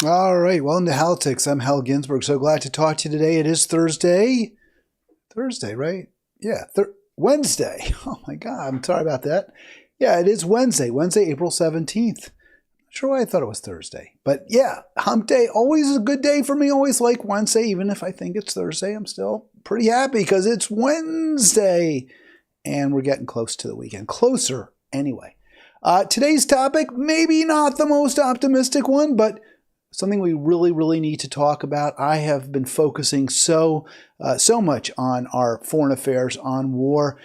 All right, welcome to Halitics. I'm Hal Ginsberg. So glad to talk to you today. It is Thursday. Thursday, right? Yeah, Wednesday. Oh my God, I'm sorry about that. Yeah, it is Wednesday. Wednesday, April 17th. Not sure why I thought it was Thursday. But yeah, hump day. Always a good day for me. Always like Wednesday. Even if I think it's Thursday, I'm still pretty happy because it's Wednesday. And we're getting close to the weekend. Closer, anyway. Today's topic, maybe not the most optimistic one, but something we really need to talk about. I have been focusing so much on our foreign affairs, on war,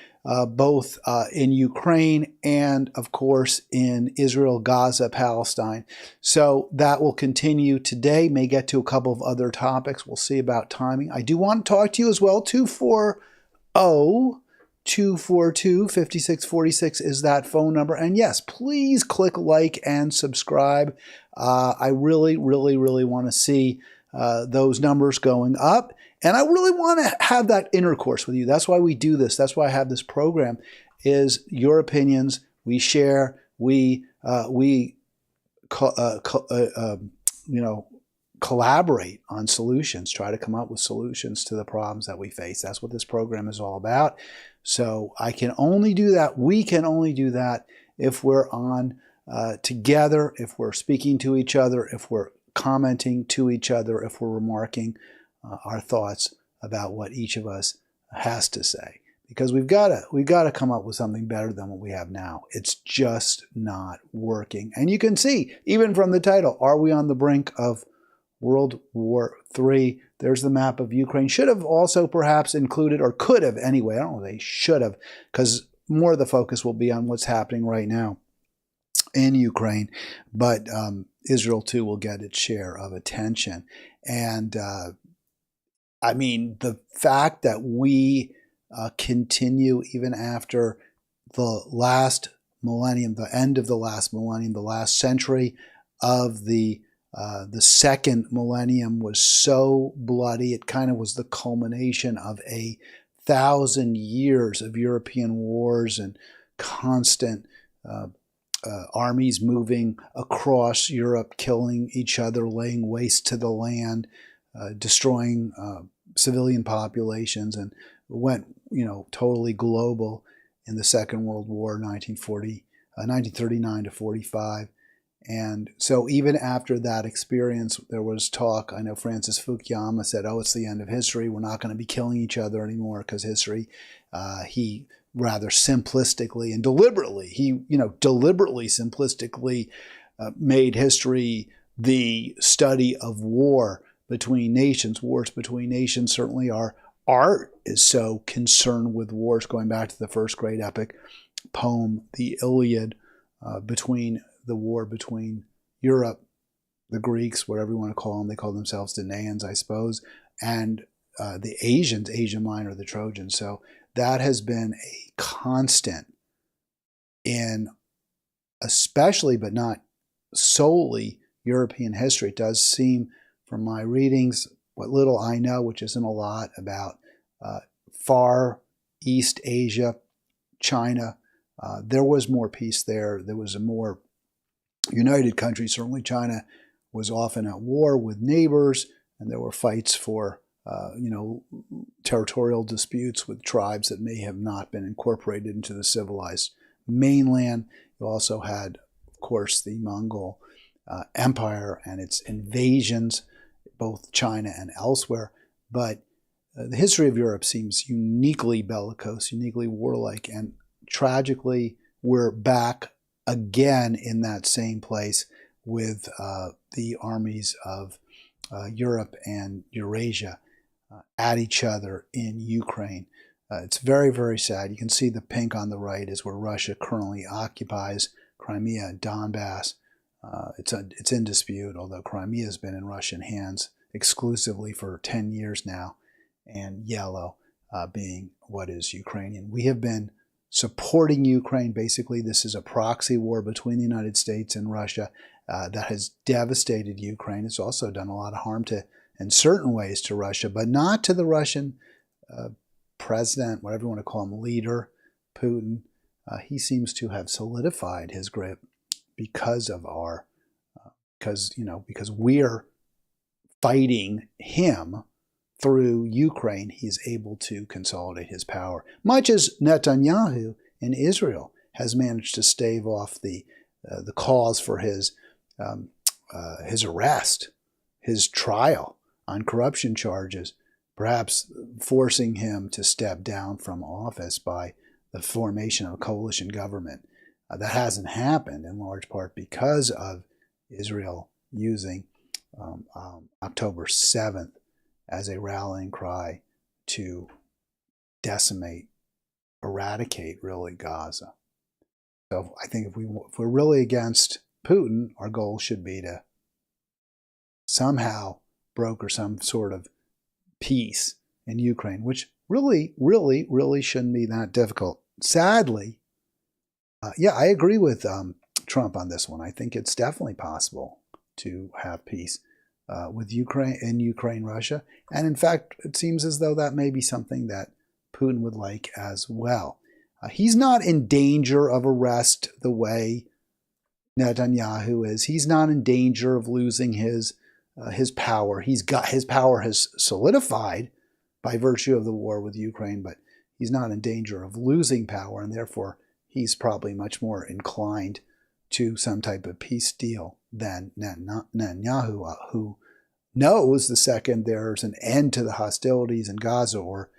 both in Ukraine and, of course, in Israel, Gaza, Palestine. So that will continue today. May get to a couple of other topics. We'll see about timing. I do want to talk to you as well. 242-5646 is that phone number. And yes, please click like and subscribe. I really want to see those numbers going up. And I really want to have that intercourse with you. That's why we do this. That's why I have this program, is your opinions. We share. We collaborate on solutions, try to come up with solutions to the problems that we face. That's what this program is all about. So I can only do that. We can only do that if we're on together, if we're speaking to each other, if we're commenting to each other, if we're remarking our thoughts about what each of us has to say. Because we've got to come up with something better than what we have now. It's just not working. And you can see, even from the title, are we on the brink of World War III? There's the map of Ukraine. Should have also perhaps included, or could have anyway, I don't know, they should have, because more of the focus will be on what's happening right now in Ukraine. But Israel too will get its share of attention. And I mean, the fact that we continue even after the last millennium, the end of the last millennium, the last century of the second millennium was so bloody. It kind of was the culmination of 1,000 years of European wars and constant armies moving across Europe, killing each other, laying waste to the land, destroying civilian populations, and went, totally global in the Second World War, 1939 to 45. And so even after that experience, there was talk. I know Francis Fukuyama said, oh, it's the end of history. We're not going to be killing each other anymore because history, he rather simplistically and deliberately, deliberately simplistically made history the study of war between nations. Wars between nations, certainly our art is so concerned with wars, going back to the first great epic poem, the Iliad, between the war between Europe, the Greeks, whatever you want to call them, they call themselves Danaans, I suppose, and the Asians, Asia Minor, the Trojans. So that has been a constant in especially, but not solely, European history. It does seem, from my readings, what little I know, which isn't a lot, about Far East Asia, China, there was more peace there. There was a more united country. Certainly China was often at war with neighbors, and there were fights for territorial disputes with tribes that may have not been incorporated into the civilized mainland. You also had, of course, the Mongol Empire and its invasions, both China and elsewhere. But the history of Europe seems uniquely bellicose, uniquely warlike, and tragically, we're back again in that same place with the armies of Europe and Eurasia at each other in Ukraine. It's very sad. You can see the pink on the right is where Russia currently occupies Crimea and Donbass. It's in dispute, although Crimea has been in Russian hands exclusively for 10 years now, and yellow being what is Ukrainian. We have been supporting Ukraine. Basically, this is a proxy war between the United States and Russia that has devastated Ukraine. It's also done a lot of harm in certain ways to Russia, but not to the Russian president, whatever you want to call him, leader, Putin. He seems to have solidified his grip because of our because we're fighting him through Ukraine, he's able to consolidate his power. Much as Netanyahu in Israel has managed to stave off the cause for his arrest, his trial on corruption charges, perhaps forcing him to step down from office by the formation of a coalition government. That hasn't happened in large part because of Israel using October 7th as a rallying cry to decimate, eradicate, really, Gaza. So I think if we're really against Putin, our goal should be to somehow broker some sort of peace in Ukraine, which really shouldn't be that difficult. Sadly, I agree with Trump on this one. I think it's definitely possible to have peace with Ukraine, Russia. And in fact, it seems as though that may be something that Putin would like as well. He's not in danger of arrest the way Netanyahu is. He's not in danger of losing his power. His power has solidified by virtue of the war with Ukraine, but he's not in danger of losing power, and therefore he's probably much more inclined to some type of peace deal than Netanyahu, who knows the second there's an end to the hostilities in Gaza, or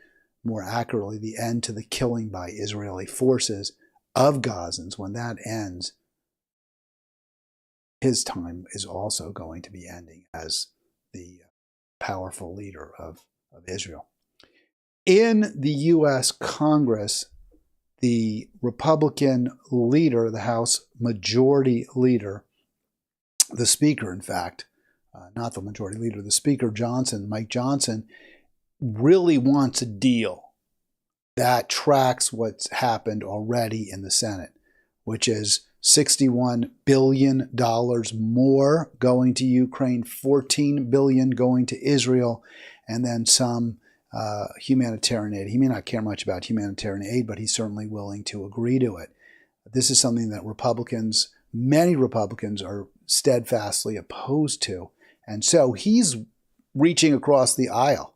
more accurately, the end to the killing by Israeli forces of Gazans, when that ends, his time is also going to be ending as the powerful leader of Israel. In the U.S. Congress, the Republican leader, the House Majority Leader, the Speaker, in fact, not the Majority Leader, the Speaker Mike Johnson, really wants a deal that tracks what's happened already in the Senate, which is $61 billion more going to Ukraine, $14 billion going to Israel, and then some humanitarian aid. He may not care much about humanitarian aid, but he's certainly willing to agree to it. This is something that many Republicans are steadfastly opposed to. And so he's reaching across the aisle.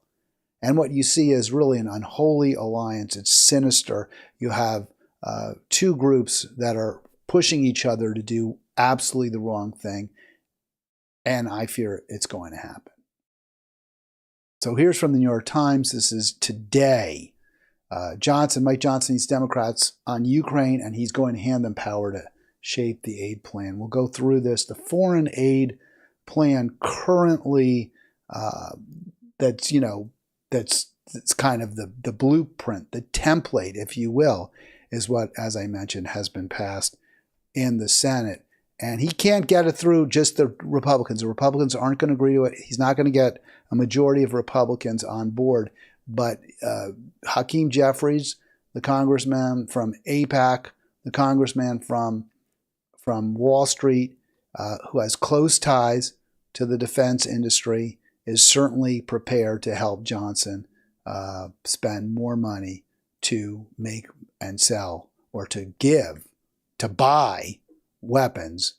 And what you see is really an unholy alliance. It's sinister. You have two groups that are pushing each other to do absolutely the wrong thing. And I fear it's going to happen. So here's from the New York Times. This is today. Mike Johnson, needs Democrats on Ukraine, and he's going to hand them power to shape the aid plan. We'll go through this. The foreign aid plan currently, that's kind of the blueprint, the template, if you will, is what, as I mentioned, has been passed in the Senate. And he can't get it through just the Republicans. The Republicans aren't going to agree to it. He's not going to get a majority of Republicans on board. But Hakeem Jeffries, the congressman from AIPAC, the congressman from Wall Street, who has close ties to the defense industry, is certainly prepared to help Johnson spend more money to make and sell, or to buy weapons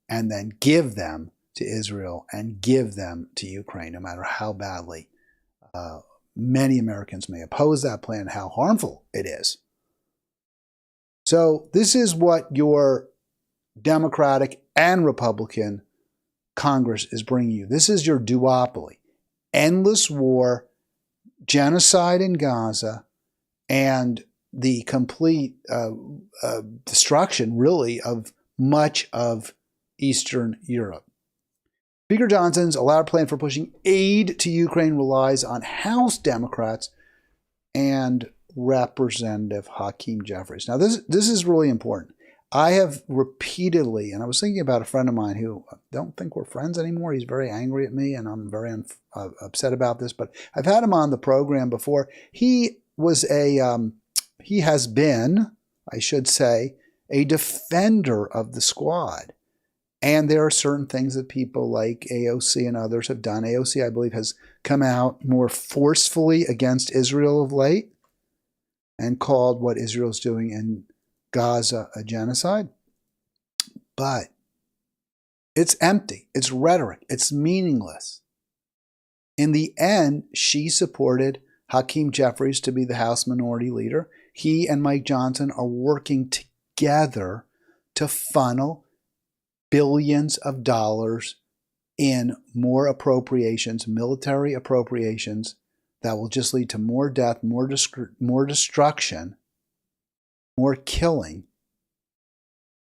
and then give them to Israel and give them to Ukraine, no matter how badly many Americans may oppose that plan, how harmful it is. So this is what your Democratic and Republican Congress is bringing you. This is your duopoly. Endless war, genocide in Gaza, and the complete destruction, really, of much of Eastern Europe. Speaker Johnson's elaborate plan for pushing aid to Ukraine relies on House Democrats and Representative Hakeem Jeffries. Now, this is really important. I have repeatedly, and I was thinking about a friend of mine who I don't think we're friends anymore. He's very angry at me, and I'm very upset about this. But I've had him on the program before. He has been, I should say, a defender of the squad. And there are certain things that people like AOC and others have done. AOC, I believe, has come out more forcefully against Israel of late and called what Israel's doing in Gaza a genocide. But It's empty. It's rhetoric. It's meaningless. In the end, she supported Hakeem Jeffries to be the House Minority Leader. He and Mike Johnson are working together to funnel billions of dollars in more appropriations, military appropriations, that will just lead to more death, more destruction, more killing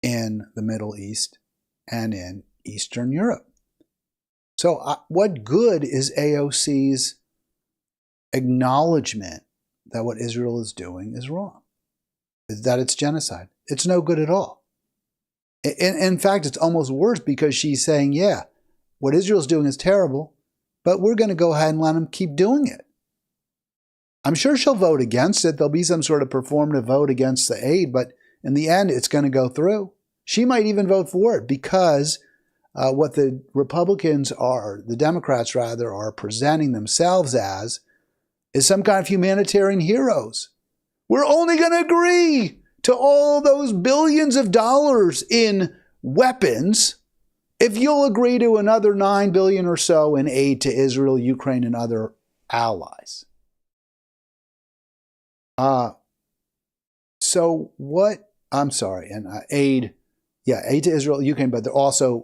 in the Middle East and in Eastern Europe. So what good is AOC's acknowledgement that what Israel is doing is wrong, that it's genocide? It's no good at all. In fact, it's almost worse, because she's saying, yeah, what Israel's doing is terrible, but we're going to go ahead and let them keep doing it. I'm sure she'll vote against it. There'll be some sort of performative vote against the aid, but in the end, it's going to go through. She might even vote for it, because what the Republicans are, the Democrats rather, are presenting themselves as is some kind of humanitarian heroes. We're only going to agree to all those billions of dollars in weapons if you'll agree to another $9 billion or so in aid to Israel, Ukraine, and other allies. So what, I'm sorry, and aid to Israel, Ukraine, but they're also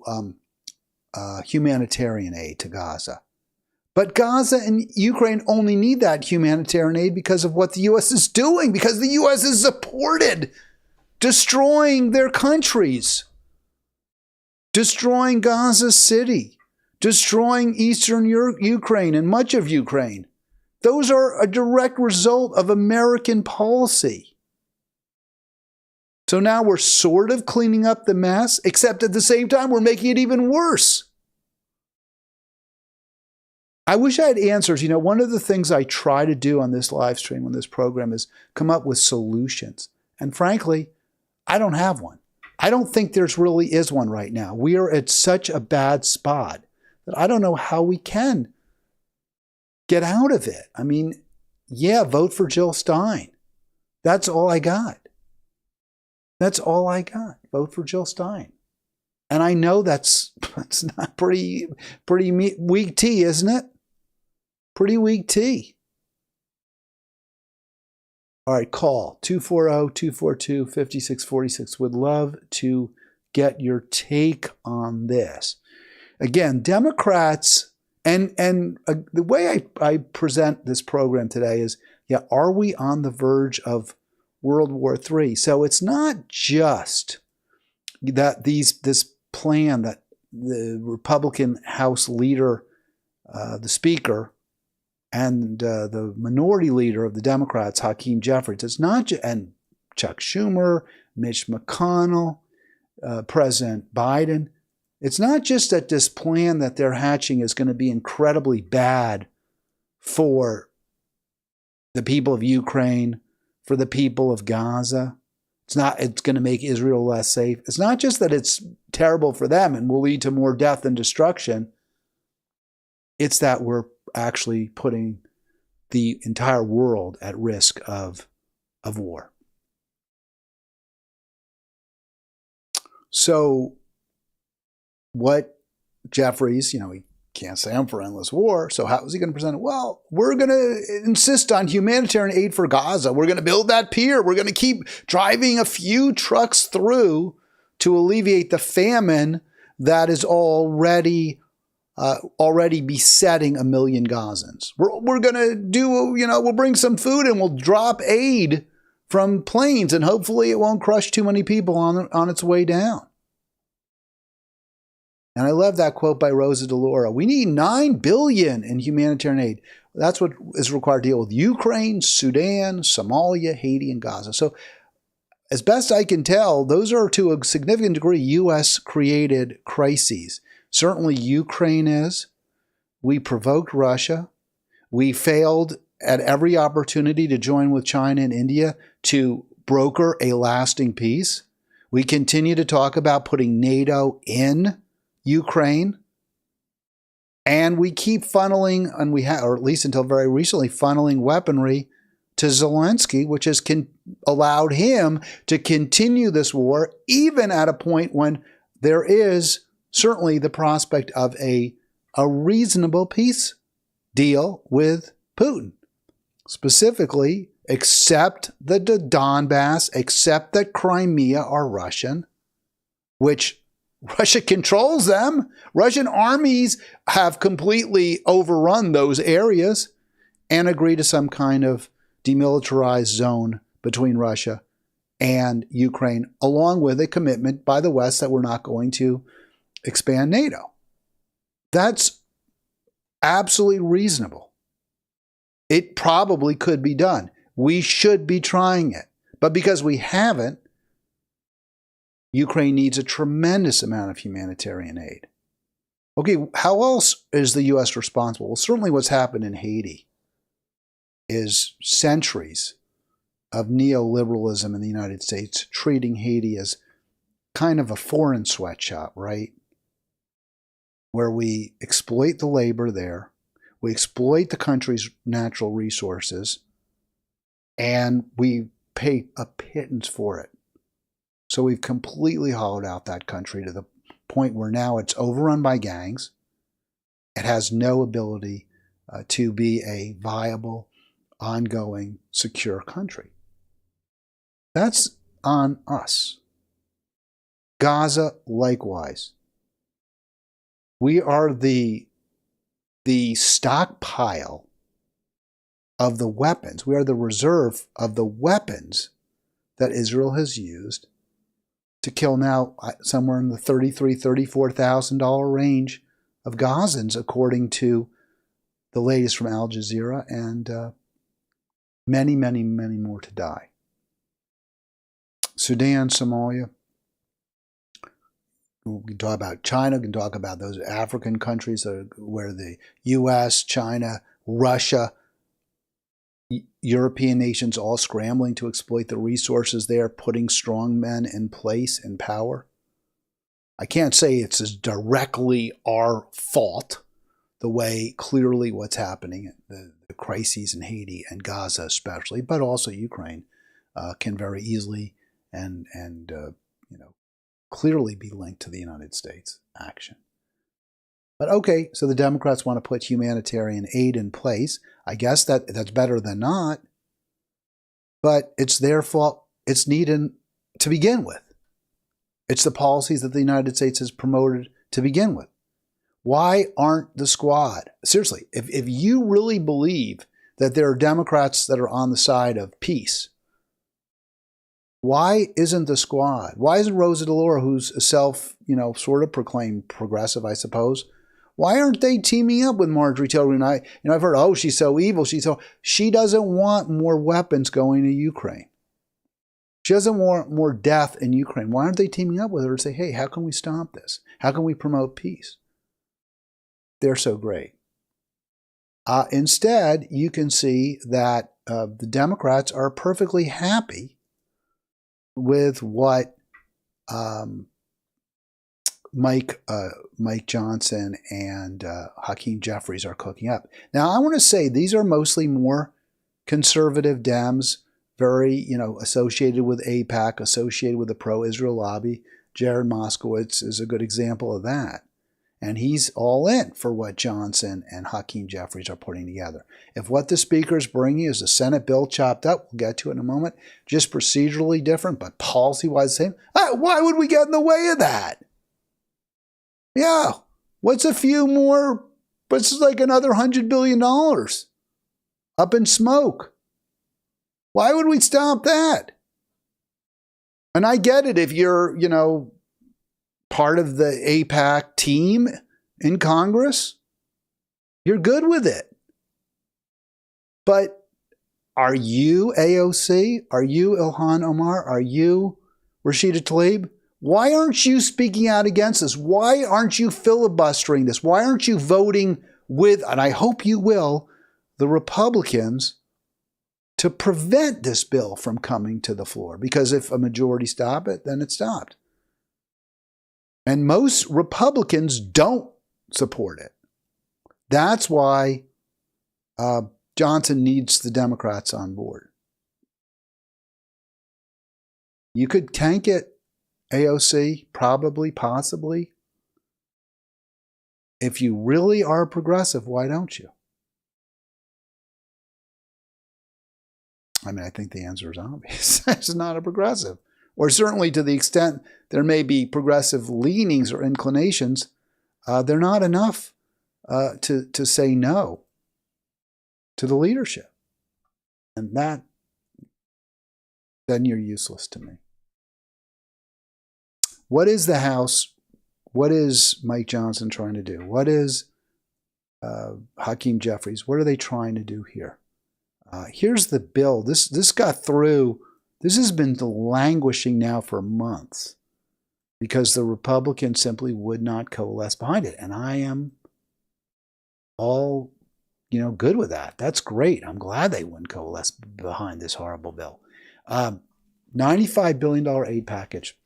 humanitarian aid to Gaza. But Gaza and Ukraine only need that humanitarian aid because of what the U.S. is doing, because the U.S. has supported destroying their countries, destroying Gaza City, destroying eastern Ukraine and much of Ukraine. Those are a direct result of American policy. So now we're sort of cleaning up the mess, except at the same time we're making it even worse. I wish I had answers. You know, one of the things I try to do on this live stream, on this program, is come up with solutions. And frankly, I don't have one. I don't think there's really is one right now. We are at such a bad spot that I don't know how we can get out of it. I mean, yeah, vote for Jill Stein. That's all I got. That's all I got. Vote for Jill Stein. And I know that's not pretty weak tea, isn't it? Pretty weak tea. All right, call 240-242-5646. Would love to get your take on this. Again, Democrats, and the way I present this program today is, yeah, are we on the verge of World War III? So it's not just that this plan that the Republican House leader, the Speaker, and the minority leader of the Democrats, Hakeem Jeffries, it's not and Chuck Schumer, Mitch McConnell, President Biden. It's not just that this plan that they're hatching is going to be incredibly bad for the people of Ukraine, for the people of Gaza. It's going to make Israel less safe. It's not just that it's terrible for them and will lead to more death and destruction. It's that we're actually putting the entire world at risk of war. So what Jeffries, he can't say I'm for endless war, so how is he going to present it? Well, we're going to insist on humanitarian aid for Gaza. We're going to build that pier. We're going to keep driving a few trucks through to alleviate the famine that is already besetting 1 million Gazans. We're going to do, we'll bring some food and we'll drop aid from planes, and hopefully it won't crush too many people on its way down. And I love that quote by Rosa DeLauro. We need $9 billion in humanitarian aid. That's what is required to deal with Ukraine, Sudan, Somalia, Haiti, and Gaza. So as best I can tell, those are to a significant degree U.S.-created crises. Certainly Ukraine is. We provoked Russia. We failed at every opportunity to join with China and India to broker a lasting peace. We continue to talk about putting NATO in Ukraine. And we keep funneling, and we have, or at least until very recently, funneling weaponry to Zelensky, which has allowed him to continue this war, even at a point when there is certainly the prospect of a reasonable peace deal with Putin. Specifically, accept that the Donbass, accept that Crimea are Russian, which Russia controls them. Russian armies have completely overrun those areas, and agree to some kind of demilitarized zone between Russia and Ukraine, along with a commitment by the West that we're not going to expand NATO. That's absolutely reasonable. It probably could be done. We should be trying it. But because we haven't, Ukraine needs a tremendous amount of humanitarian aid. Okay, how else is the U.S. responsible? Well, certainly what's happened in Haiti is centuries of neoliberalism in the United States treating Haiti as kind of a foreign sweatshop, right? Where we exploit the labor there, we exploit the country's natural resources, and we pay a pittance for it. So we've completely hollowed out that country to the point where now it's overrun by gangs. It has no ability to be a viable, ongoing, secure country. That's on us. Gaza, likewise. We are the stockpile of the weapons. We are the reserve of the weapons that Israel has used to kill now somewhere in the $33,000, $34,000 range of Gazans, according to the latest from Al Jazeera, and many, many, many more to die. Sudan, Somalia. We can talk about China. We can talk about those African countries where the U.S., China, Russia, European nations all scrambling to exploit the resources there, putting strong men in place in power. I can't say it's as directly our fault, the way clearly what's happening, the crises in Haiti and Gaza especially, but also Ukraine, can very easily and clearly be linked to the United States action. But okay, so the Democrats want to put humanitarian aid in place. I guess that's better than not, but it's their fault. It's needed to begin with. It's the policies that the United States has promoted to begin with. Why aren't the Squad? Seriously, if you really believe that there are Democrats that are on the side of peace, why isn't the Squad? Why isn't Rosa DeLauro, who's a sort of proclaimed progressive, I suppose, why aren't they teaming up with Marjorie Taylor Greene? I've heard, oh, she's so evil. She doesn't want more weapons going to Ukraine. She doesn't want more death in Ukraine. Why aren't they teaming up with her to say, hey, how can we stop this? How can we promote peace? They're so great. Instead, you can see that the Democrats are perfectly happy with what Mike Johnson and Hakeem Jeffries are cooking up. Now, I want to say these are mostly more conservative Dems, very, associated with AIPAC, associated with the pro-Israel lobby. Jared Moskowitz is a good example of that. And he's all in for what Johnson and Hakeem Jeffries are putting together. If what the speaker's bringing is a Senate bill chopped up, we'll get to it in a moment, just procedurally different, but policy-wise the same, why would we get in the way of that? Yeah, what's a few more, but it's like another $100 billion up in smoke. Why would we stop that? And I get it if you're, part of the AIPAC team in Congress, you're good with it. But are you AOC? Are you Ilhan Omar? Are you Rashida Tlaib? Why aren't you speaking out against this? Why aren't you filibustering this? Why aren't you voting with, and I hope you will, the Republicans to prevent this bill from coming to the floor? Because if a majority stop it, then it's stopped. And most Republicans don't support it. That's why Johnson needs the Democrats on board. You could tank it, AOC, probably, possibly. if you really are progressive, why don't you? I mean, I think the answer is obvious. It's not a progressive. Or certainly to the extent there may be progressive leanings or inclinations, they're not enough to say no to the leadership. And that, then you're useless to me. What is the House? What is Mike Johnson trying to do? What is Hakeem Jeffries? What are they trying to do here? Here's the bill. This got through. This has been languishing now for months because the Republicans simply would not coalesce behind it. And I am all, good with that. That's great. I'm glad they wouldn't coalesce behind this horrible bill. $95 billion aid package,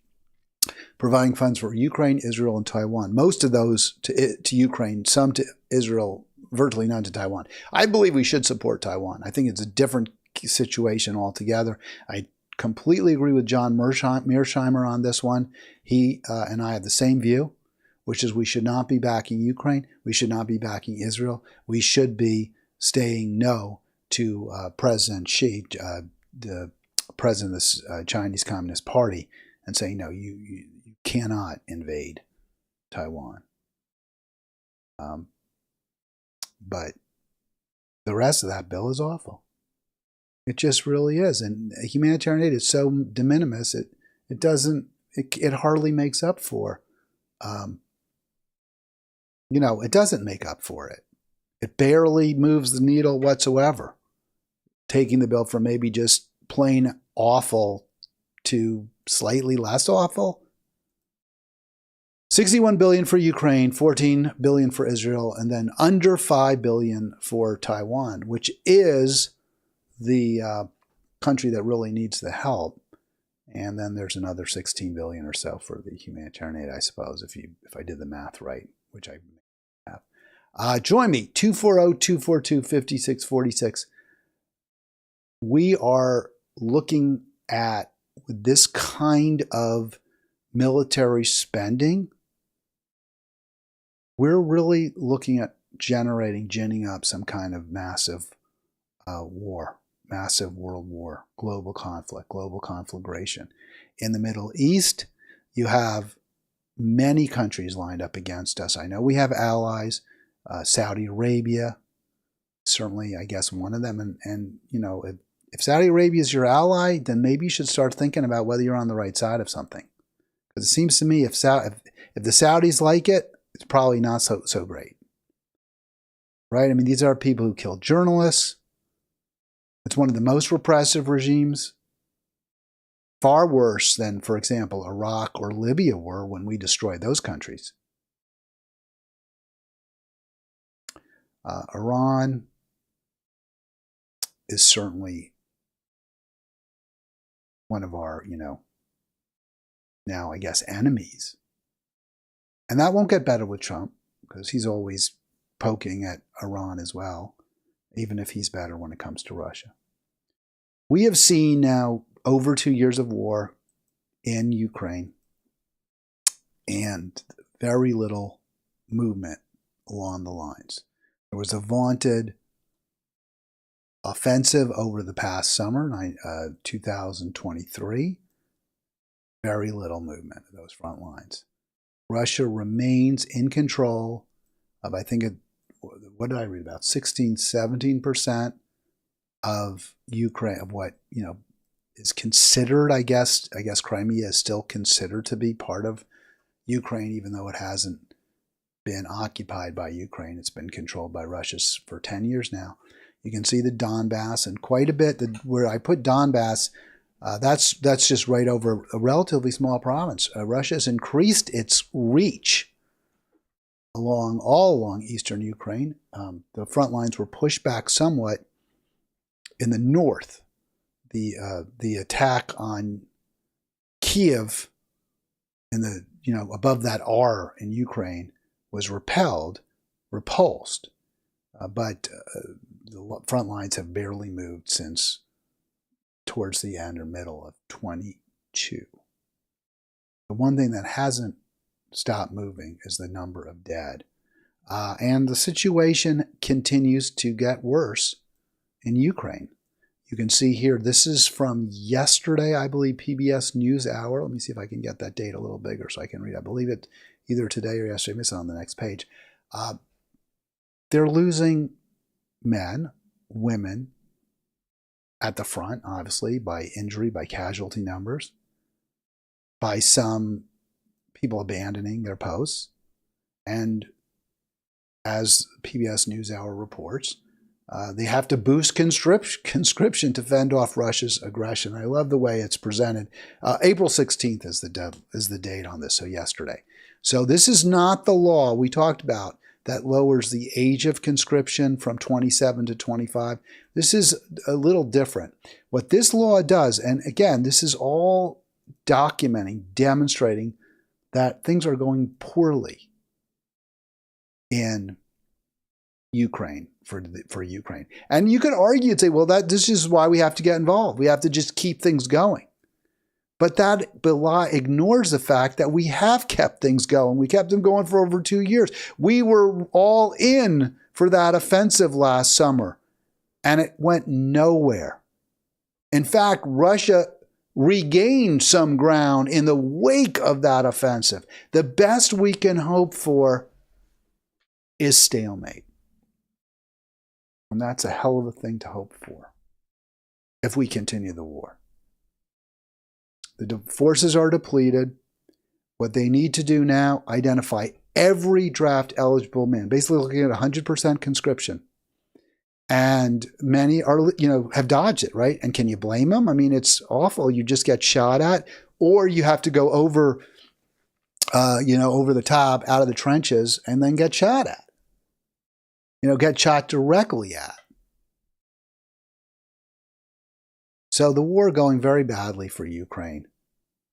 providing funds for Ukraine, Israel, and Taiwan. Most of those to Ukraine, some to Israel, virtually none to Taiwan. I believe we should support Taiwan. I think it's a different situation altogether. I completely agree with John Mearsheimer on this one. He and I have the same view, which is we should not be backing Ukraine. We should not be backing Israel. We should be saying no to President Xi, the president of the Chinese Communist Party, and saying, no, you cannot invade Taiwan. But the rest of that bill is awful. It just really is. And humanitarian aid is so de minimis, it hardly makes up for, it doesn't make up for it. It barely moves the needle whatsoever, taking the bill from maybe just plain awful to slightly less awful. $61 billion for Ukraine, $14 billion for Israel, and then under $5 billion for Taiwan, which is the country that really needs the help. And then there's another $16 billion or so for the humanitarian aid, I suppose, if I did the math right, which I have. Join me, 240-242-5646. We are looking at this kind of military spending. We're really looking at ginning up some kind of massive war, massive world war, global conflict, global conflagration. In the Middle East, you have many countries lined up against us. I know we have allies, Saudi Arabia, certainly, I guess, one of them. And if Saudi Arabia is your ally, then maybe you should start thinking about whether you're on the right side of something. Because it seems to me if the Saudis like it, it's probably not so great. Right? I mean, these are people who killed journalists. It's one of the most repressive regimes. Far worse than, for example, Iraq or Libya were when we destroyed those countries. Iran is certainly one of our, now I guess enemies. And that won't get better with Trump because he's always poking at Iran as well, even if he's better when it comes to Russia. We have seen now over 2 years of war in Ukraine and very little movement along the lines. There was a vaunted offensive over the past summer, 2023. Very little movement at those front lines. Russia remains in control of, I think, what did I read about? 17% of Ukraine, of what, is considered, I guess Crimea is still considered to be part of Ukraine, even though it hasn't been occupied by Ukraine. It's been controlled by Russia for 10 years now. You can see the Donbass, and quite a bit, where I put Donbass, that's just right over a relatively small province. Russia has increased its reach all along eastern Ukraine. The front lines were pushed back somewhat in the north. The attack on Kiev in the above that R in Ukraine was repulsed, but the front lines have barely moved since towards the end or middle of 22. The one thing that hasn't stopped moving is the number of dead. And the situation continues to get worse in Ukraine. You can see here, this is from yesterday, I believe, PBS NewsHour. Let me see if I can get that date a little bigger so I can read. I believe it either today or yesterday. Miss it on the next page. They're losing men, women at the front, obviously, by injury, by casualty numbers, by some people abandoning their posts. And as PBS NewsHour reports, they have to boost conscription to fend off Russia's aggression. I love the way it's presented. April 16th is the date on this, so yesterday. So this is not the law we talked about that lowers the age of conscription from 27 to 25. This is a little different. What this law does, and again, this is all documenting, demonstrating that things are going poorly in Ukraine for Ukraine. And you could argue and say, well, this is why we have to get involved. We have to just keep things going. But that ignores the fact that we have kept things going. We kept them going for over 2 years. We were all in for that offensive last summer, and it went nowhere. In fact, Russia regained some ground in the wake of that offensive. The best we can hope for is stalemate. And that's a hell of a thing to hope for if we continue the war. The forces are depleted. What they need to do now, identify every draft eligible man, basically looking at 100% conscription. And many are, have dodged it, right? And can you blame them? I mean, it's awful. You just get shot at, or you have to go over, over the top, out of the trenches, and then get shot at. Get shot directly at. So the war going very badly for Ukraine.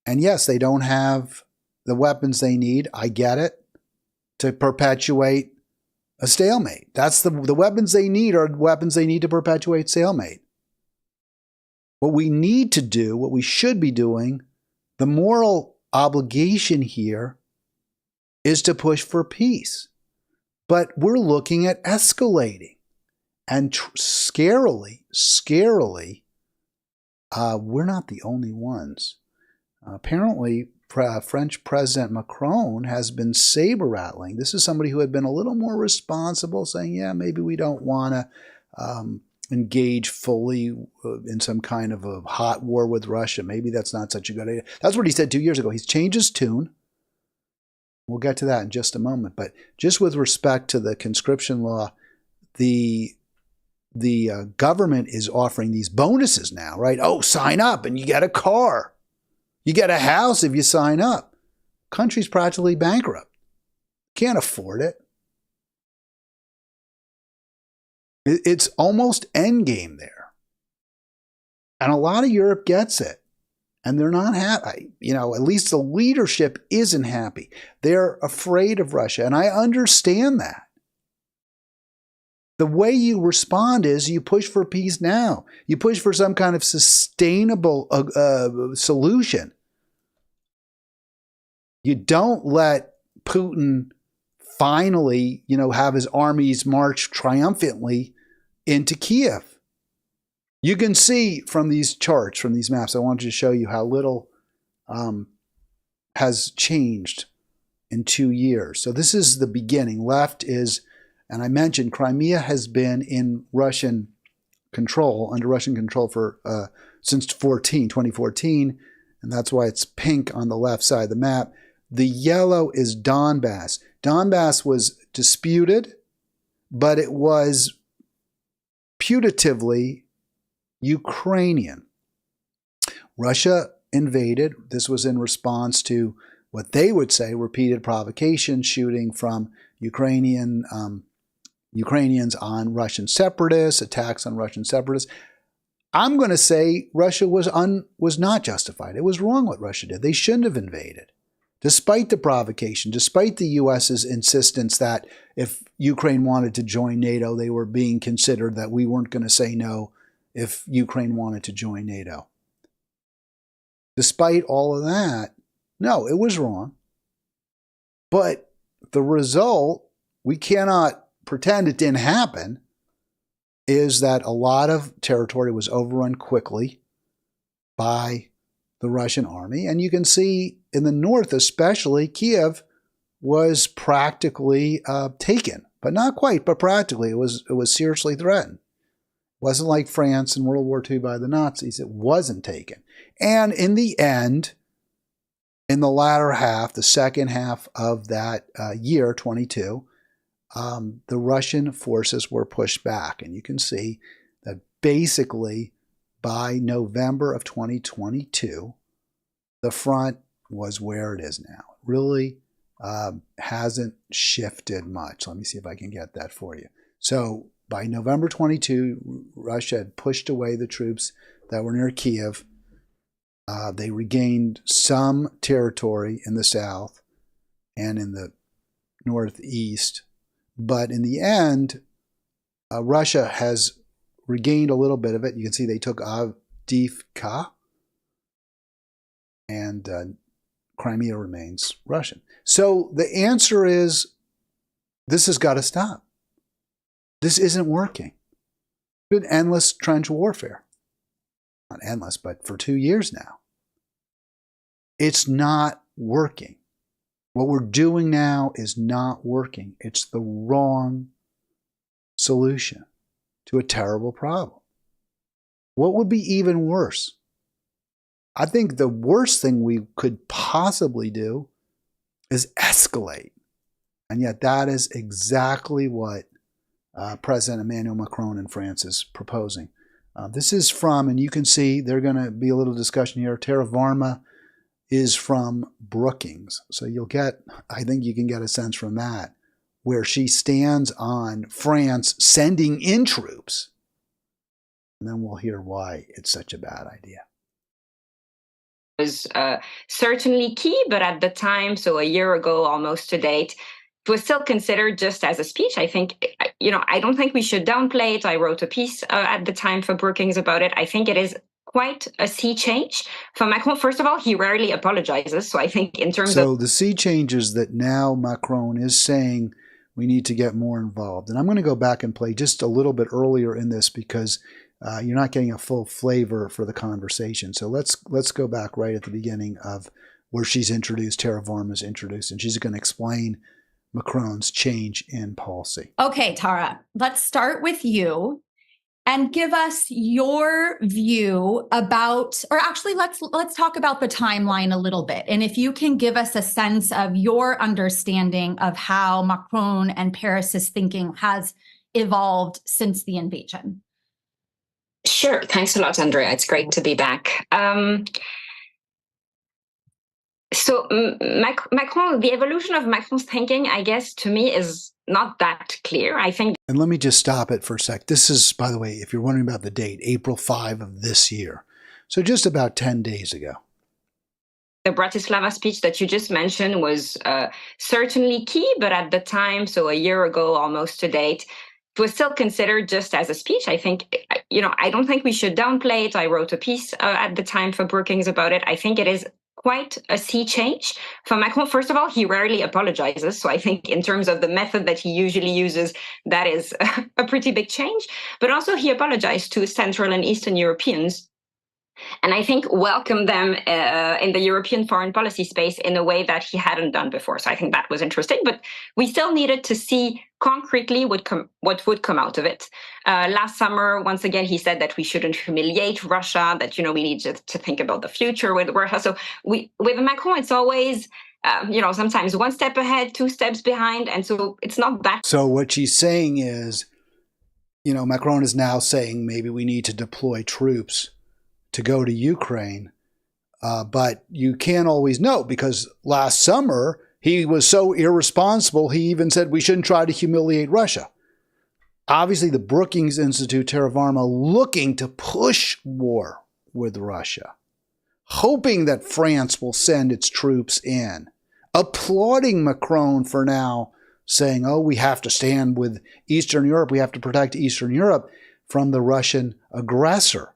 And yes, they don't have the weapons they need. I get it. To perpetuate a stalemate. That's the weapons they need are weapons they need to perpetuate stalemate. What we need to do, what we should be doing, the moral obligation here is to push for peace. But we're looking at escalating. And scarily, we're not the only ones. Apparently, French President Macron has been saber-rattling. This is somebody who had been a little more responsible, saying, yeah, maybe we don't want to engage fully in some kind of a hot war with Russia. Maybe that's not such a good idea. That's what he said 2 years ago. He's changed his tune. We'll get to that in just a moment. But just with respect to the conscription law, the government is offering these bonuses now, right? Oh, sign up and you get a car. You get a house if you sign up. Country's practically bankrupt. Can't afford it. It's almost endgame there. And a lot of Europe gets it. And they're not happy. At least the leadership isn't happy. They're afraid of Russia. And I understand that. The way you respond is you push for peace now. You push for some kind of sustainable solution. You don't let Putin finally, have his armies march triumphantly into Kiev. You can see from these charts, from these maps, I wanted to show you how little has changed in 2 years. So this is the beginning. Left is, and I mentioned Crimea has been in Russian control, under Russian control for since 2014, and that's why it's pink on the left side of the map. The yellow is Donbass. Donbass was disputed, but it was putatively Ukrainian. Russia invaded. This was in response to what they would say repeated provocation, shooting from Ukrainians on Russian separatists, attacks on Russian separatists. I'm going to say Russia was not justified. It was wrong what Russia did. They shouldn't have invaded. Despite the provocation, despite the U.S.'s insistence that if Ukraine wanted to join NATO, they were being considered, that we weren't going to say no if Ukraine wanted to join NATO. Despite all of that, no, it was wrong. But the result we cannot pretend it didn't happen, is that a lot of territory was overrun quickly by the Russian army. And you can see in the north, especially, Kiev was practically taken, but not quite, but practically. It was seriously threatened. It wasn't like France in World War II by the Nazis. It wasn't taken. And in the end, in the latter half, the second half of that year, 22, the Russian forces were pushed back. And you can see that basically by November of 2022, the front was where it is now. It really hasn't shifted much. Let me see if I can get that for you. So by November 22, Russia had pushed away the troops that were near Kiev. They regained some territory in the south and in the northeast. But in the end, Russia has regained a little bit of it. You can see they took Avdiivka, and Crimea remains Russian. So the answer is, this has got to stop. This isn't working. It's been endless trench warfare. Not endless, but for 2 years now. It's not working. What we're doing now is not working. It's the wrong solution to a terrible problem. What would be even worse? I think the worst thing we could possibly do is escalate. And yet that is exactly what President Emmanuel Macron in France is proposing. This is from, and you can see there's going to be a little discussion here, Terra Varma is from Brookings. So you'll get, I think you can get a sense from that, where she stands on France sending in troops. And then we'll hear why it's such a bad idea. Was certainly key, but at the time, so a year ago almost to date, it was still considered just as a speech. I think, I don't think we should downplay it. I wrote a piece at the time for Brookings about it. I think it is quite a sea change for Macron. First of all, he rarely apologizes. So I think in terms of... So the sea change is that now Macron is saying we need to get more involved. And I'm going to go back and play just a little bit earlier in this because you're not getting a full flavor for the conversation. So let's go back right at the beginning of where she's introduced, Terra Varma's introduced, and she's going to explain Macron's change in policy. Okay, Tara, let's start with you and give us your view about, or actually let's talk about the timeline a little bit. And if you can give us a sense of your understanding of how Macron and Paris's thinking has evolved since the invasion. Sure. Thanks a lot, Andrea. It's great to be back. So Macron, the evolution of Macron's thinking, I guess, to me is not that clear. I think. And let me just stop it for a sec. This is, by the way, if you're wondering about the date, April 5 of this year. So just about 10 days ago. The Bratislava speech that you just mentioned was certainly key, but at the time, so a year ago almost to date, it was still considered just as a speech. I think, I don't think we should downplay it. I wrote a piece at the time for Brookings about it. I think it is quite a sea change for Macron. First of all, he rarely apologizes. So I think in terms of the method that he usually uses, that is a pretty big change. But also he apologized to Central and Eastern Europeans. And I think welcomed them in the European foreign policy space in a way that he hadn't done before. So I think that was interesting. But we still needed to see concretely what would come out of it. Last summer, once again, he said that we shouldn't humiliate Russia, that, we need to think about the future with Russia. So with Macron, it's always, sometimes one step ahead, two steps behind. And so it's not that. So what she's saying is, Macron is now saying maybe we need to deploy troops to go to Ukraine, but you can't always know because last summer he was so irresponsible he even said we shouldn't try to humiliate Russia. Obviously the Brookings Institute, Terra Varma, looking to push war with Russia, hoping that France will send its troops in, applauding Macron for now saying, oh, we have to stand with Eastern Europe, we have to protect Eastern Europe from the Russian aggressor.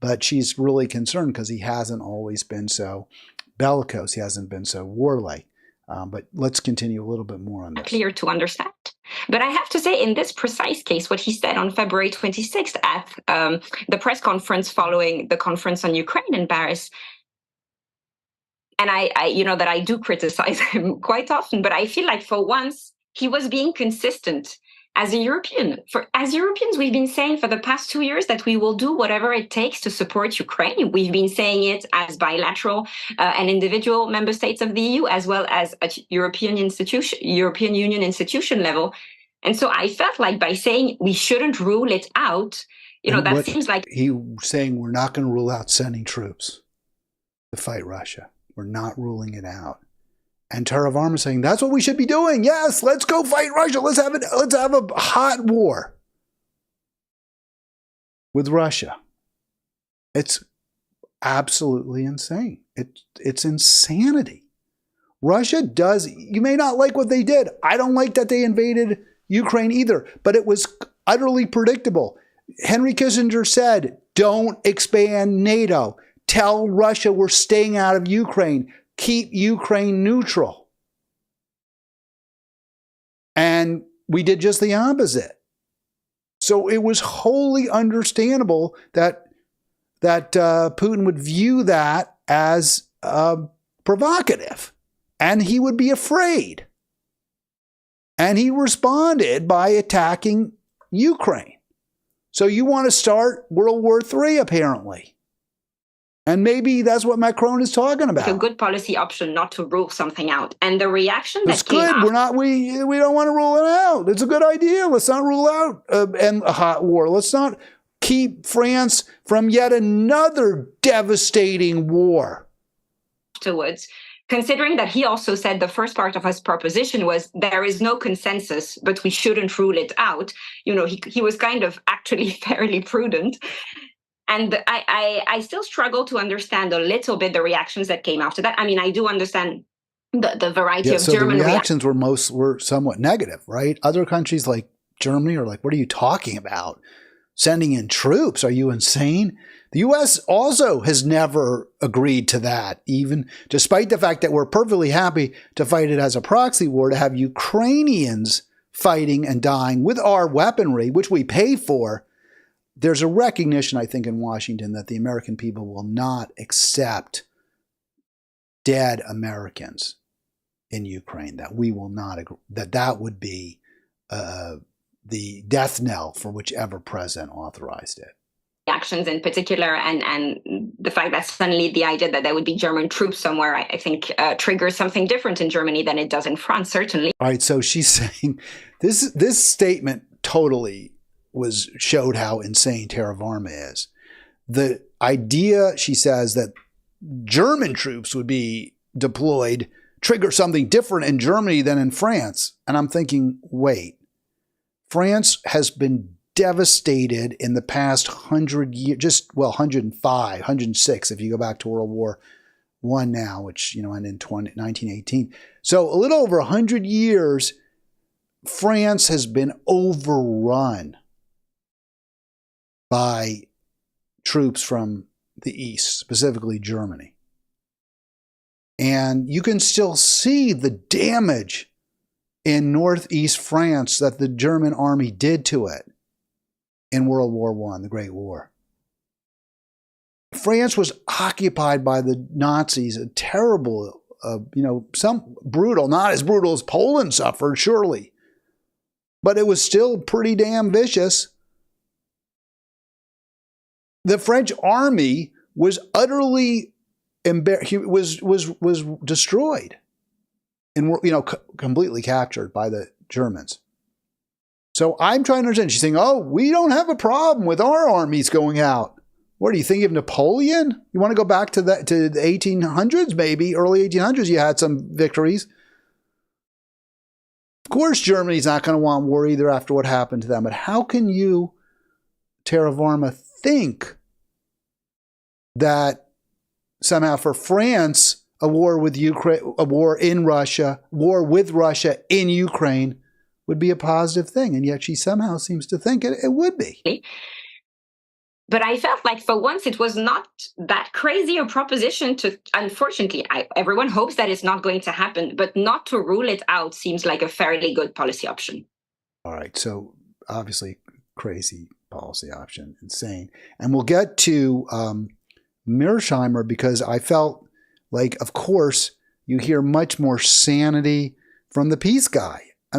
But she's really concerned because he hasn't always been so bellicose. He hasn't been so warlike. But let's continue a little bit more on this. Clear to understand. But I have to say, in this precise case, what he said on February 26th at the press conference following the conference on Ukraine in Paris, and I you know that I do criticize him quite often, but I feel like for once he was being consistent. As a European, as Europeans, we've been saying for the past 2 years that we will do whatever it takes to support Ukraine. We've been saying it as bilateral and individual member states of the EU, as well as at European Union institution level. And so I felt like by saying we shouldn't rule it out, that seems like he saying we're not going to rule out sending troops to fight Russia. We're not ruling it out. And Tara Varma saying, that's what we should be doing. Yes, let's go fight Russia. Let's have a hot war with Russia. It's absolutely insane. It's insanity. Russia does, you may not like what they did. I don't like that they invaded Ukraine either, but it was utterly predictable. Henry Kissinger said, don't expand NATO. Tell Russia we're staying out of Ukraine. Keep Ukraine neutral. And we did just the opposite. So it was wholly understandable that Putin would view that as provocative, and he would be afraid. And he responded by attacking Ukraine. So you want to start World War III, apparently. And maybe that's what Macron is talking about. It's a good policy option not to rule something out. And the reaction that came out. We don't want to rule it out. It's a good idea. Let's not rule out a hot war. Let's not keep France from yet another devastating war. Afterwards, considering that he also said the first part of his proposition was there is no consensus, but we shouldn't rule it out. He was kind of actually fairly prudent. And I still struggle to understand a little bit the reactions that came after that. I mean, I do understand the variety of German reactions were somewhat negative, right? Other countries like Germany are like, what are you talking about? Sending in troops? Are you insane? The U.S. also has never agreed to that, even despite the fact that we're perfectly happy to fight it as a proxy war, to have Ukrainians fighting and dying with our weaponry, which we pay for. There's a recognition, I think, in Washington that the American people will not accept dead Americans in Ukraine, that we will not agree, that would be the death knell for whichever president authorized it. Actions in particular, and the fact that suddenly the idea that there would be German troops somewhere, I think, triggers something different in Germany than it does in France, certainly. All right, so she's saying this statement totally showed how insane Tara Varma is. The idea, she says, that German troops would be deployed trigger something different in Germany than in France. And I'm thinking, wait, France has been devastated in the past 100 years, 105, 106, if you go back to World War I now, which, ended in 1918. So a little over 100 years, France has been overrun by troops from the East, specifically Germany. And you can still see the damage in northeast France that the German army did to it in World War I, the Great War. France was occupied by the Nazis, a terrible, some brutal, not as brutal as Poland suffered, surely, but it was still pretty damn vicious. The French army was utterly was destroyed and completely captured by the Germans. So I'm trying to understand. She's saying, "Oh, we don't have a problem with our armies going out." What do you think of Napoleon? You want to go back to the 1800s, maybe early 1800s? You had some victories. Of course, Germany's not going to want war either after what happened to them. But how can you, Tara Varma, think that somehow for France, a war with Ukraine, a war in Russia, war with Russia in Ukraine would be a positive thing? And yet she somehow seems to think it would be. But I felt like for once it was not that crazy a proposition to, unfortunately, everyone hopes that it's not going to happen, but not to rule it out seems like a fairly good policy option. All right. So obviously crazy policy option, insane. And we'll get to Mearsheimer because I felt like, of course, you hear much more sanity from the peace guy. I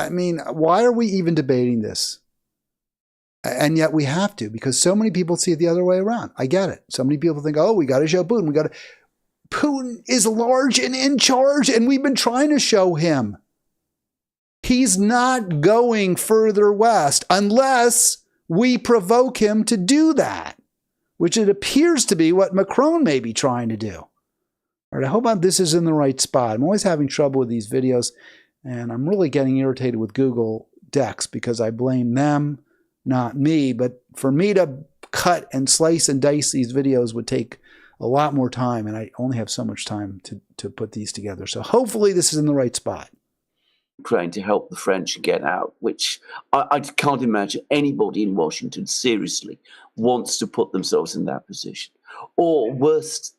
mean, why are we even debating this? And yet we have to, because so many people see it the other way around. I get it. So many people think, oh, we got to show Putin. Putin is large and in charge, and we've been trying to show him. He's not going further west unless we provoke him to do that, which it appears to be what Macron may be trying to do. All right, I hope this is in the right spot. I'm always having trouble with these videos, and I'm really getting irritated with Google Decks because I blame them, not me. But for me to cut and slice and dice these videos would take a lot more time, and I only have so much time to put these together. So hopefully this is in the right spot. Ukraine to help the French get out, which I can't imagine anybody in Washington seriously wants to put themselves in that position. Or worst,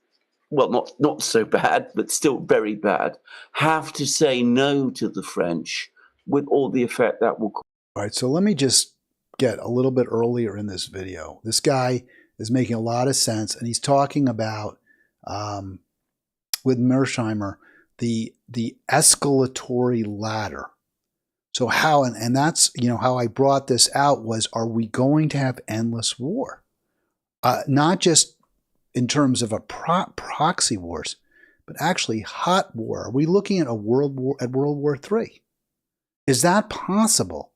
well, not so bad, but still very bad, have to say no to the French with all the effect that will cause. All right, so let me just get a little bit earlier in this video. This guy is making a lot of sense, and he's talking about, with Mearsheimer, the escalatory ladder. So how, and that's, how I brought this out was, are we going to have endless war? Not just in terms of a proxy wars, but actually hot war. Are we looking at World War III? Is that possible?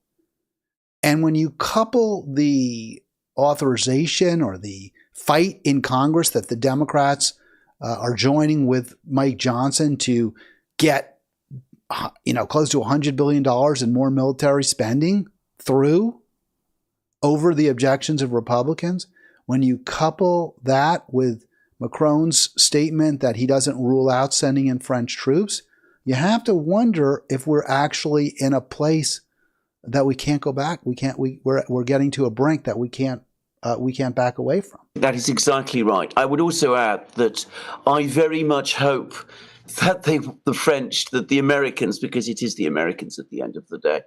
And when you couple the authorization or the fight in Congress that the Democrats are joining with Mike Johnson to get, close to $100 billion in more military spending through over the objections of Republicans, when you couple that with Macron's statement that he doesn't rule out sending in French troops, you have to wonder if we're actually in a place that we can't go back. We're getting to a brink that we can't back away from. That is exactly right. I would also add that I very much hope that the Americans, because it is the Americans at the end of the day,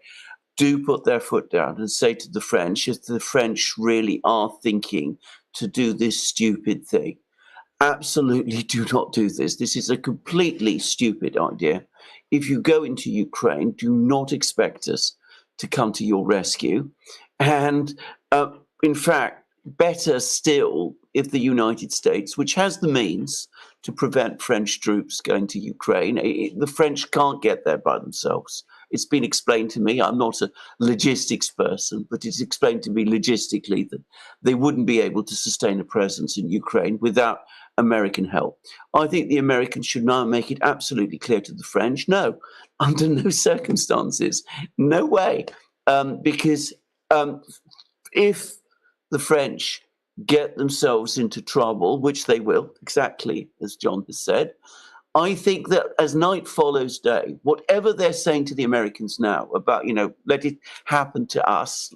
do put their foot down and say to the French, if the French really are thinking to do this stupid thing, absolutely do not do this. This is a completely stupid idea. If you go into Ukraine, do not expect us to come to your rescue. And in fact, better still, if the United States, which has the means to prevent French troops going to Ukraine, the French can't get there by themselves. It's been explained to me, I'm not a logistics person, but it's explained to me logistically that they wouldn't be able to sustain a presence in Ukraine without American help. I think the Americans should now make it absolutely clear to the French, no, under no circumstances, no way, because if the French get themselves into trouble, which they will, exactly as John has said, I think that as night follows day, whatever they're saying to the Americans now about, let it happen to us,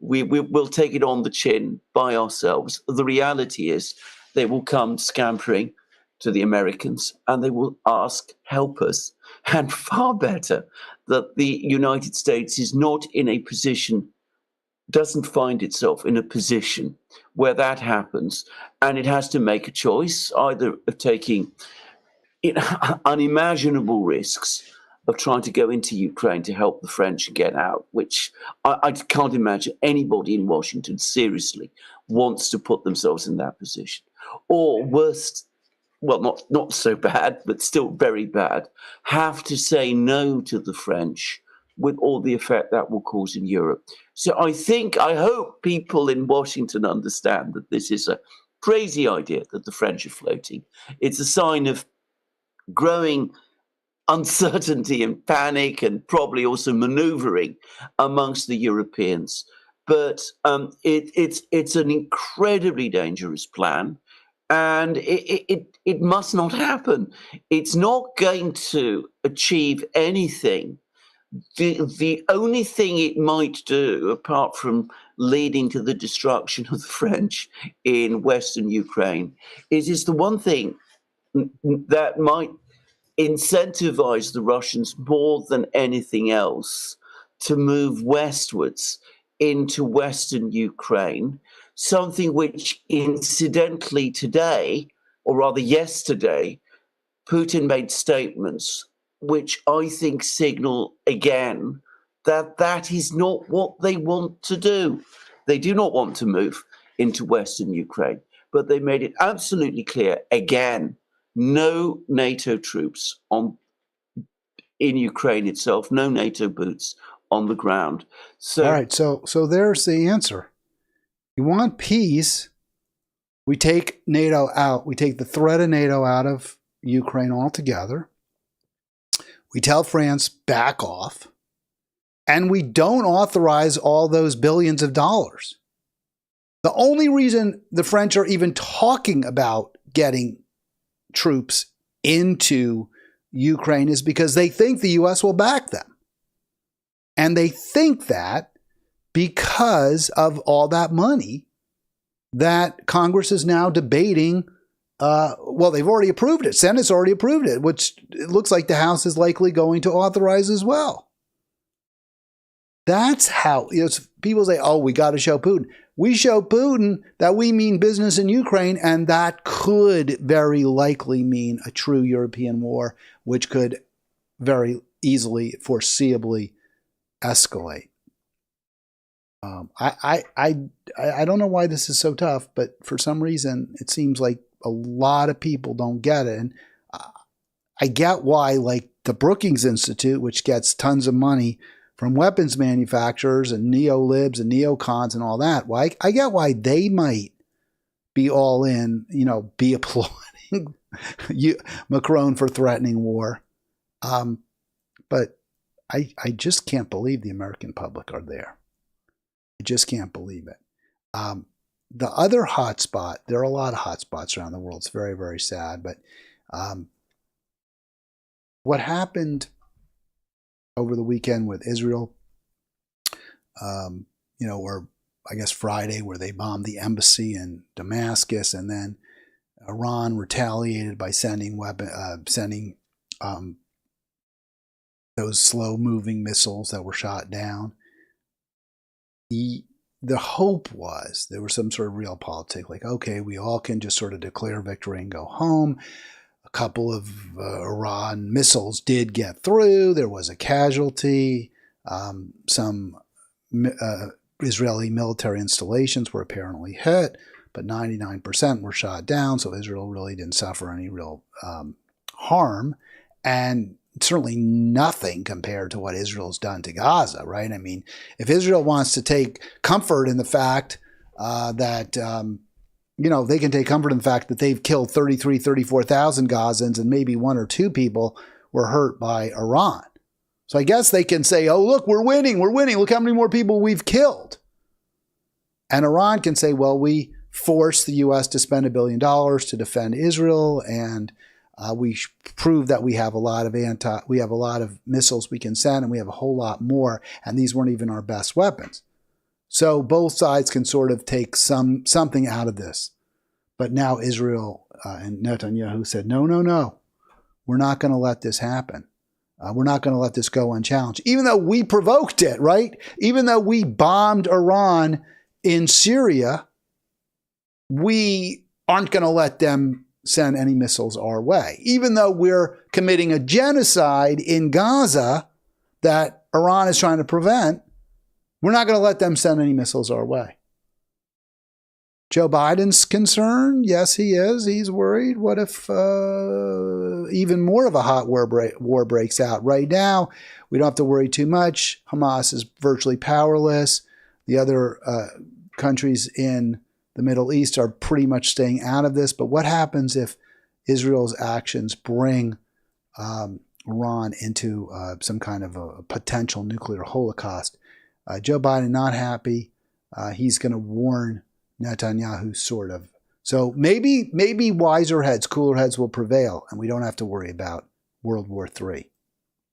we'll take it on the chin by ourselves. The reality is they will come scampering to the Americans and they will ask, help us. And far better that the United States is not in a position, doesn't find itself in a position where that happens, and it has to make a choice either of taking unimaginable risks of trying to go into Ukraine to help the French get out, which I can't imagine anybody in Washington seriously wants to put themselves in that position. Or worst, well, not so bad, but still very bad, have to say no to the French with all the effect that will cause in Europe. So I hope people in Washington understand that this is a crazy idea that the French are floating. It's a sign of growing uncertainty and panic and probably also maneuvering amongst the Europeans. But it's an incredibly dangerous plan, and it must not happen. It's not going to achieve anything the only thing it might do, apart from leading to the destruction of the French in Western Ukraine, is the one thing that might incentivize the Russians more than anything else to move westwards into Western Ukraine, something which incidentally today, or rather yesterday, Putin made statements which I think signal again that that is not what they want to do. They do not want to move into Western Ukraine, but they made it absolutely clear again, no NATO troops in Ukraine itself, no NATO boots on the ground. So, all right, so there's the answer. You want peace, we take NATO out. We take the threat of NATO out of Ukraine altogether. We tell France, back off. And we don't authorize all those billions of dollars. The only reason the French are even talking about getting troops into Ukraine is because they think the U.S. will back them. And they think that because of all that money that Congress is now debating. Well, they've already approved it. Senate's already approved it, which it looks like the House is likely going to authorize as well. That's how, people say, oh, we got to show Putin. We show Putin that we mean business in Ukraine, and that could very likely mean a true European war, which could very easily, foreseeably escalate. I don't know why this is so tough, but for some reason, it seems like a lot of people don't get it. And I get why, like the Brookings Institute, which gets tons of money from weapons manufacturers and neo-libs and neocons and all that, why I get why they might be all in, be applauding Macron for threatening war. But I just can't believe the American public are there. I just can't believe it. The other hotspot, there are a lot of hotspots around the world. It's very, very sad. But what happened over the weekend with Israel, or I guess Friday, where they bombed the embassy in Damascus, and then Iran retaliated by sending those slow-moving missiles that were shot down. The hope was there was some sort of real politics, like, okay, we all can just sort of declare victory and go home. A couple of Iran missiles did get through. There was a casualty. Some Israeli military installations were apparently hit, but 99% were shot down, so Israel really didn't suffer any real harm. And certainly nothing compared to what Israel's done to Gaza, right? I mean, if Israel wants to take comfort in the fact that, they can take comfort in the fact that they've killed 34,000 Gazans and maybe one or two people were hurt by Iran. So I guess they can say, oh, look, we're winning. Look how many more people we've killed. And Iran can say, well, we forced the U.S. to spend $1 billion to defend Israel, and we prove that we have a lot of missiles we can send, and we have a whole lot more, and these weren't even our best weapons. So both sides can sort of take something out of this. But now Israel and Netanyahu said, no, we're not going to let this happen. We're not going to let this go unchallenged, even though we provoked it, right? Even though we bombed Iran in Syria, we aren't going to let them send any missiles our way. Even though we're committing a genocide in Gaza that Iran is trying to prevent, we're not going to let them send any missiles our way. Joe Biden's concerned. Yes, he is. He's worried. What if even more of a hot war breaks out? Right now, we don't have to worry too much. Hamas is virtually powerless. The other countries in the Middle East are pretty much staying out of this. But what happens if Israel's actions bring Iran into some kind of a potential nuclear holocaust? Joe Biden not happy. He's going to warn Netanyahu, sort of. So maybe wiser heads, cooler heads will prevail, and we don't have to worry about World War III.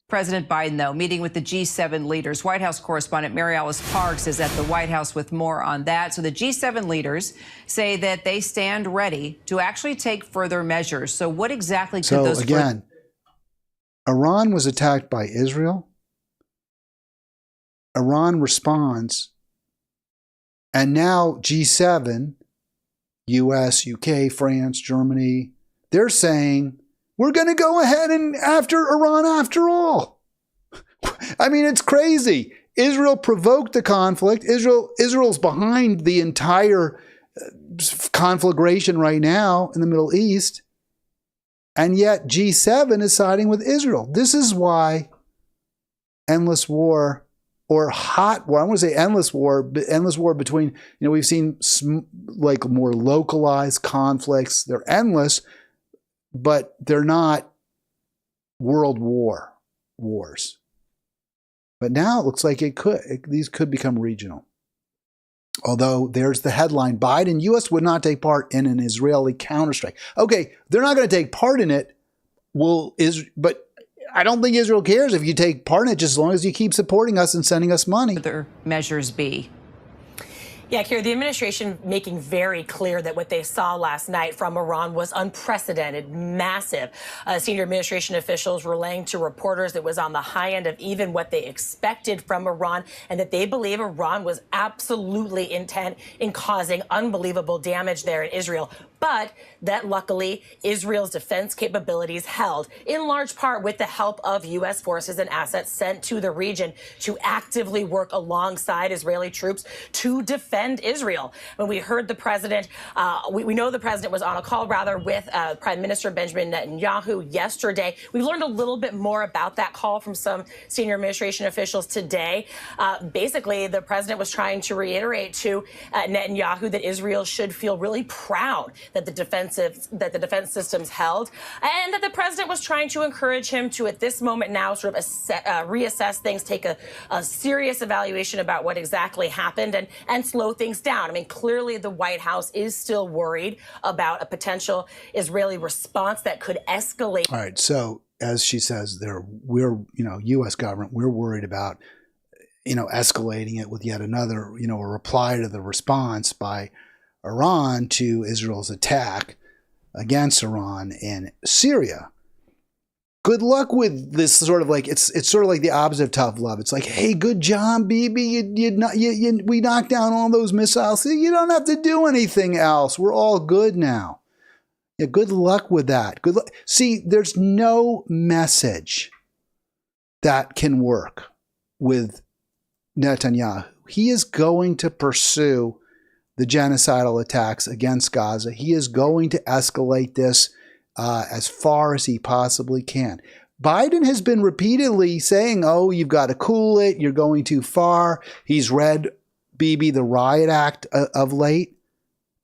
President Biden, though, meeting with the G7 leaders. White House correspondent Mary Alice Parks is at the White House with more on that. So the G7 leaders say that they stand ready to actually take further measures. So what exactly could those... So again, Iran was attacked by Israel. Iran responds. And now G7, US, UK, France, Germany, they're saying, we're going to go ahead and after Iran after all. I mean, it's crazy. Israel provoked the conflict. Israel's behind the entire conflagration right now in the Middle East. And yet G7 is siding with Israel. This is why endless war or hot war, I want to say endless war between, we've seen like more localized conflicts. They're endless, but they're not world wars. But now it looks like these could become regional. Although there's the headline, Biden, U.S. would not take part in an Israeli counterstrike. Okay, they're not going to take part in it. But I don't think Israel cares if you take part in it, just as long as you keep supporting us and sending us money. Further measures be? Yeah, Kira, the administration making very clear that what they saw last night from Iran was unprecedented, massive. Senior administration officials relaying to reporters it was on the high end of even what they expected from Iran, and that they believe Iran was absolutely intent in causing unbelievable damage there in Israel. But that luckily Israel's defense capabilities held, in large part with the help of U.S. forces and assets sent to the region to actively work alongside Israeli troops to defend Israel. When we heard the president, we know the president was on a call with Prime Minister Benjamin Netanyahu yesterday. We learned a little bit more about that call from some senior administration officials today. Basically, the president was trying to reiterate to Netanyahu that Israel should feel really proud that the defense systems held, and that the president was trying to encourage him to, at this moment now, sort of reassess things, take a serious evaluation about what exactly happened, and slow things down. I mean, clearly the White House is still worried about a potential Israeli response that could escalate. All right, so as she says, we're U.S. government, we're worried about escalating it with yet another a reply to the response by Iran to Israel's attack against Iran in Syria. Good luck with this sort of like, it's sort of like the opposite of tough love. It's like, hey, good job, Bibi. We knocked down all those missiles. You don't have to do anything else. We're all good now. Yeah, good luck with that. Good luck. See, there's no message that can work with Netanyahu. He is going to pursue the genocidal attacks against Gaza. He is going to escalate this as far as he possibly can. Biden has been repeatedly saying, oh, you've got to cool it. You're going too far. He's read Bibi, the Riot Act of late,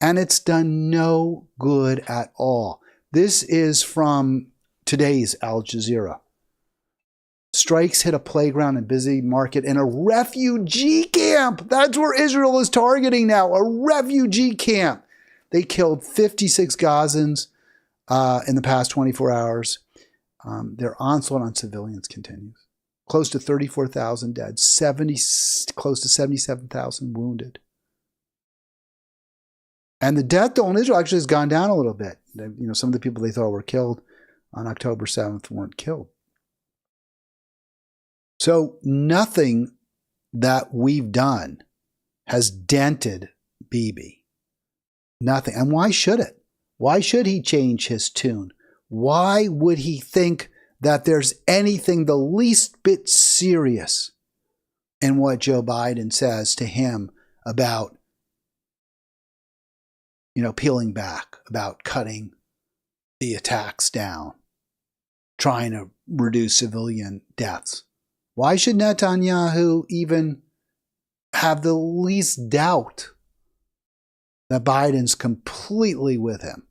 and it's done no good at all. This is from today's Al Jazeera. Strikes hit a playground and busy market in a refugee camp. That's where Israel is targeting now, a refugee camp. They killed 56 Gazans in the past 24 hours. Their onslaught on civilians continues. Close to 34,000 dead, close to 77,000 wounded. And the death toll in Israel actually has gone down a little bit. Some of the people they thought were killed on October 7th weren't killed. So nothing that we've done has dented Bibi. Nothing. And why should it? Why should he change his tune? Why would he think that there's anything the least bit serious in what Joe Biden says to him about, peeling back, about cutting the attacks down, trying to reduce civilian deaths? Why should Netanyahu even have the least doubt that Biden's completely with him?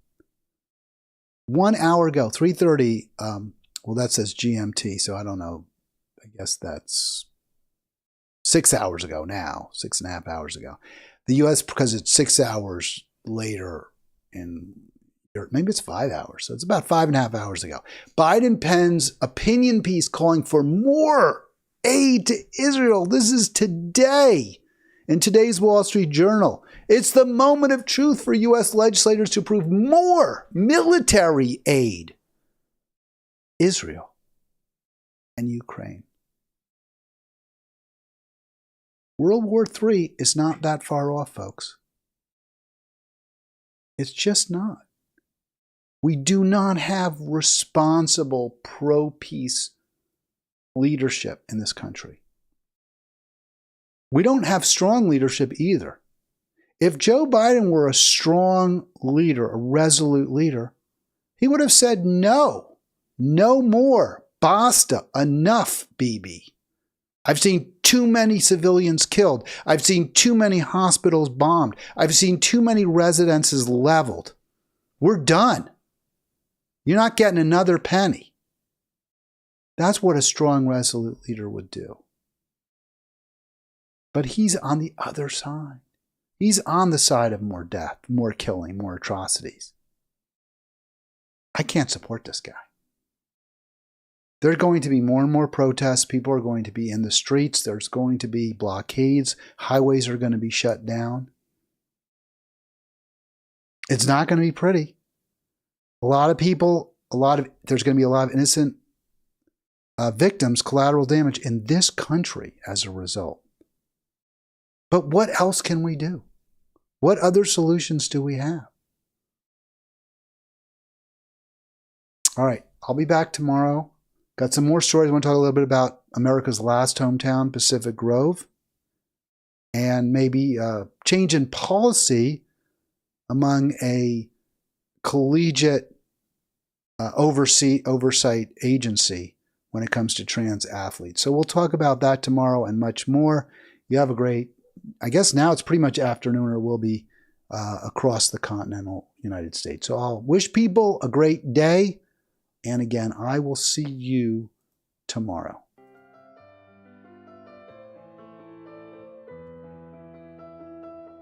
1 hour ago, 3:30, well, that says GMT, so I don't know. I guess that's 6 hours ago now, 6.5 hours ago. The U.S., because it's 6 hours later in or maybe it's 5 hours. So it's about 5.5 hours ago. Biden pens opinion piece calling for more aid to Israel. This is today in today's Wall Street Journal. It's the moment of truth for U.S. legislators to approve more military aid. Israel and Ukraine. World War III is not that far off, folks. It's just not. We do not have responsible pro-peace leadership in this country. We don't have strong leadership either. If Joe Biden were a strong leader, a resolute leader, he would have said no more, basta, enough, Bibi. I've seen too many civilians killed. I've seen too many hospitals bombed. I've seen too many residences leveled. We're done. You're not getting another penny. That's what a strong, resolute leader would do. But he's on the other side. He's on the side of more death, more killing, more atrocities. I can't support this guy. There are going to be more and more protests. People are going to be in the streets. There's going to be blockades. Highways are going to be shut down. It's not going to be pretty. There's going to be a lot of innocent victims, collateral damage in this country as a result. But what else can we do? What other solutions do we have? All right, I'll be back tomorrow. Got some more stories. I want to talk a little bit about America's last hometown, Pacific Grove, and maybe change in policy among a collegiate oversight agency when it comes to trans athletes. So we'll talk about that tomorrow and much more. You have a great, I guess now it's pretty much afternoon, or will be across the continental United States. So I'll wish people a great day. And again, I will see you tomorrow.